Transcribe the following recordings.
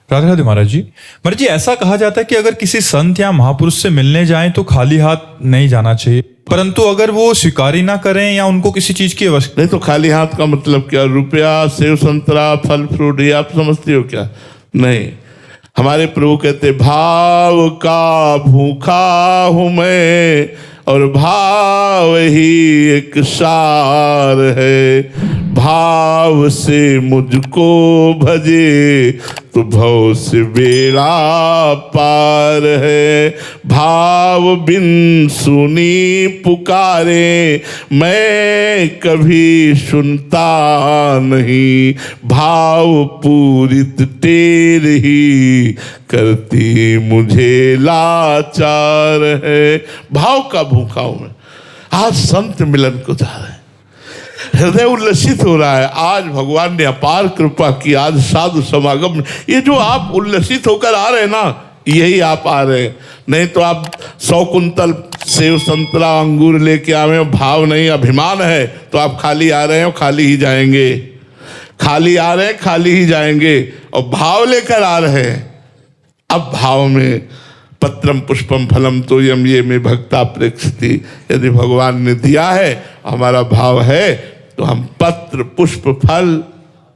राधे राधे महाराज जी। महाराज जी, ऐसा कहा जाता है कि अगर किसी संत या महापुरुष से मिलने जाएं तो खाली हाथ नहीं जाना चाहिए, परंतु अगर वो स्वीकार ही ना करें या उनको किसी चीज की आवश्यकता नहीं तो खाली हाथ का मतलब क्या? रुपया, सेव संतरा, फल फ्रूट, ये आप समझते हो क्या? नहीं, हमारे प्रभु कहते भाव का भूखा हूं मैं और भाव ही एक सार है, भाव से मुझको भजे तो भव से बेड़ा पार है, भाव बिन सुनी पुकारे मैं कभी सुनता नहीं, भाव पूरित टेर ही करती मुझे लाचार है। भाव का भूखा हूं मैं। आज संत मिलन को जा रहे हैं, हृदय उल्लसित हो रहा है। आज भगवान ने अपार कृपा की, आज साधु समागम में ये जो आप उल्लसित होकर आ रहे हैं ना, यही आप आ रहे हैं। नहीं तो आप 100 कुंतल सेव संतरा अंगूर लेके आवे, भाव नहीं, अभिमान है, तो आप खाली आ रहे हो, खाली ही जाएंगे। खाली आ रहे हैं, खाली ही जाएंगे। और भाव लेकर आ रहे हैं। अब भाव में पत्रम पुष्पम फलम तोयम ये में भक्ता प्रेक्षति, यदि भगवान ने दिया है, हमारा भाव है, तो हम पत्र पुष्प फल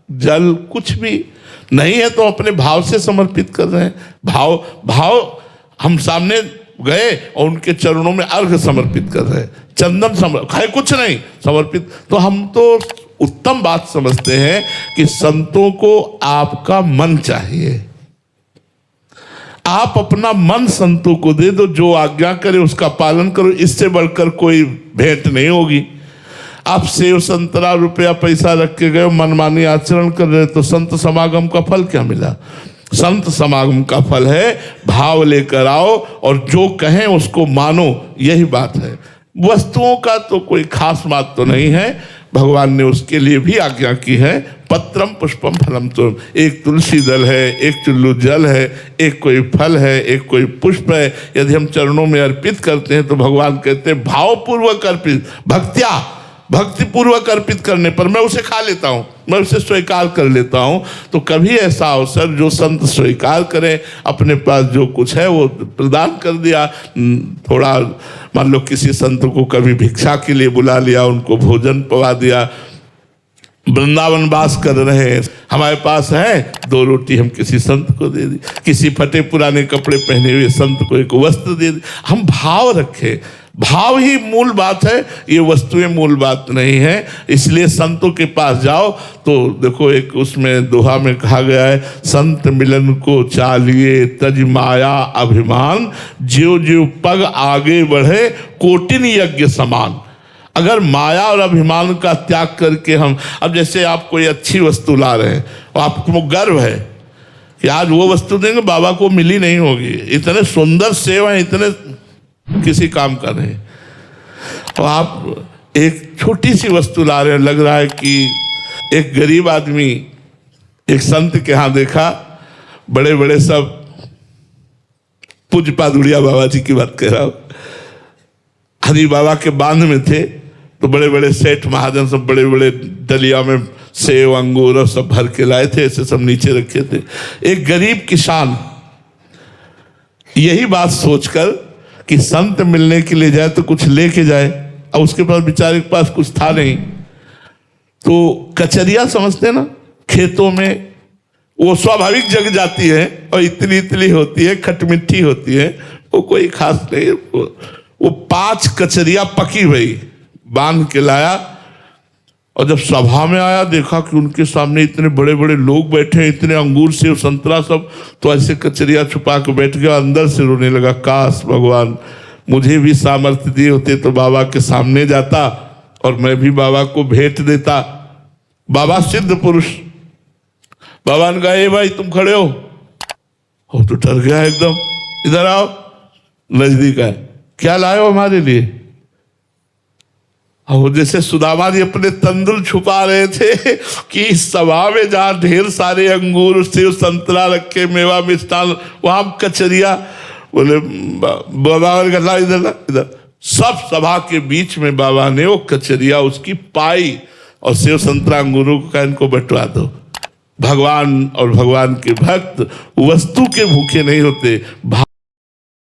जल कुछ भी नहीं है तो अपने भाव से समर्पित कर रहे हैं। भाव हम सामने गए और उनके चरणों में अर्घ समर्पित कर रहे हैं, चंदन खाए कुछ नहीं समर्पित। तो हम तो उत्तम बात समझते हैं कि संतों को आपका मन चाहिए। आप अपना मन संतों को दे दो, जो आज्ञा करे उसका पालन करो, इससे बढ़कर कोई भेंट नहीं होगी। आप सेव संतरा रुपया पैसा रख के गए, मनमानी आचरण कर रहे, तो संत समागम का फल क्या मिला? संत समागम का फल है भाव लेकर आओ और जो कहें उसको मानो, यही बात है। वस्तुओं का तो कोई खास बात तो नहीं है, भगवान ने उसके लिए भी आज्ञा की है। पत्रम पुष्पम फलम, तो एक तुलसी दल है, एक चुल्लू जल है, एक कोई फल है, एक कोई पुष्प है, यदि हम चरणों में अर्पित करते हैं तो भगवान कहते हैं भावपूर्वक अर्पित, भक्ति पूर्वक अर्पित करने पर मैं उसे खा लेता हूँ, मैं उसे स्वीकार कर लेता हूँ। तो कभी ऐसा अवसर जो संत स्वीकार करें, अपने पास जो कुछ है वो प्रदान कर दिया। थोड़ा मान लो किसी संत को कभी भिक्षा के लिए बुला लिया, उनको भोजन पवा दिया। वृंदावन वास कर रहे हैं, हमारे पास है 2 रोटी, हम किसी संत को दे दी। किसी फटे पुराने कपड़े पहने हुए संत को एक वस्त्र दे दी। हम भाव रखें, भाव ही मूल बात है, ये वस्तुएं मूल बात नहीं है। इसलिए संतों के पास जाओ तो देखो, एक उसमें दोहा में कहा गया है, संत मिलन को चालिए तज माया अभिमान, ज्यों ज्यों पग आगे बढ़े कोटिन यज्ञ समान। अगर माया और अभिमान का त्याग करके हम, अब जैसे आप कोई अच्छी वस्तु ला रहे हैं और आपको गर्व है कि आज वो वस्तु देंगे, बाबा को मिली नहीं होगी, इतने सुंदर सेव हैं, इतने किसी काम का नहीं, और आप एक छोटी सी वस्तु ला रहे हैं। लग रहा है कि एक गरीब आदमी एक संत के यहाँ देखा, बड़े बड़े सब पूज्य पादुड़िया बाबा जी की बात कह रहा हूं, हरि बाबा के बांध में थे, तो बड़े बड़े सेठ महाजन सब बड़े बड़े डलिया में सेव अंगूर और सब भर के लाए थे, ऐसे सब नीचे रखे थे। एक गरीब किसान यही बात सोचकर कि संत मिलने के लिए जाए तो कुछ लेके जाए, और उसके पास बेचारे के पास कुछ था नहीं, तो कचरिया समझते ना, खेतों में वो स्वाभाविक जग जाती है और इतनी इतनी होती है, खटमिट्ठी होती है, वो कोई खास नहीं। वो 5 कचरिया पकी हुई बांध के लाया, और जब सभा में आया देखा कि उनके सामने इतने बड़े बड़े लोग बैठे हैं, इतने अंगूर सेव संतरा सब, तो ऐसे कचरिया छुपा के बैठ गया, अंदर से रोने लगा, काश भगवान मुझे भी सामर्थ्य दिए होते तो बाबा के सामने जाता और मैं भी बाबा को भेंट देता। बाबा सिद्ध पुरुष, बाबा ने कहा, ए भाई तुम खड़े हो, तो डर गया एकदम, इधर आओ, नजदीक आए, क्या लाए हो हमारे लिए? और जैसे सुदामा जी अपने तंदुल छुपा रहे थे कि इस सभा में जहाँ ढेर सारे अंगूर सेव संतरा रखे, मेवा मिष्ठान, वहां कचरिया, बोले बाबा ने कहा इधर इधर, सब सभा के बीच में बाबा ने वो कचरिया उसकी पाई और सेव संतरा अंगूरों का इनको बंटवा दो। भगवान और भगवान के भक्त वस्तु के भूखे नहीं होते,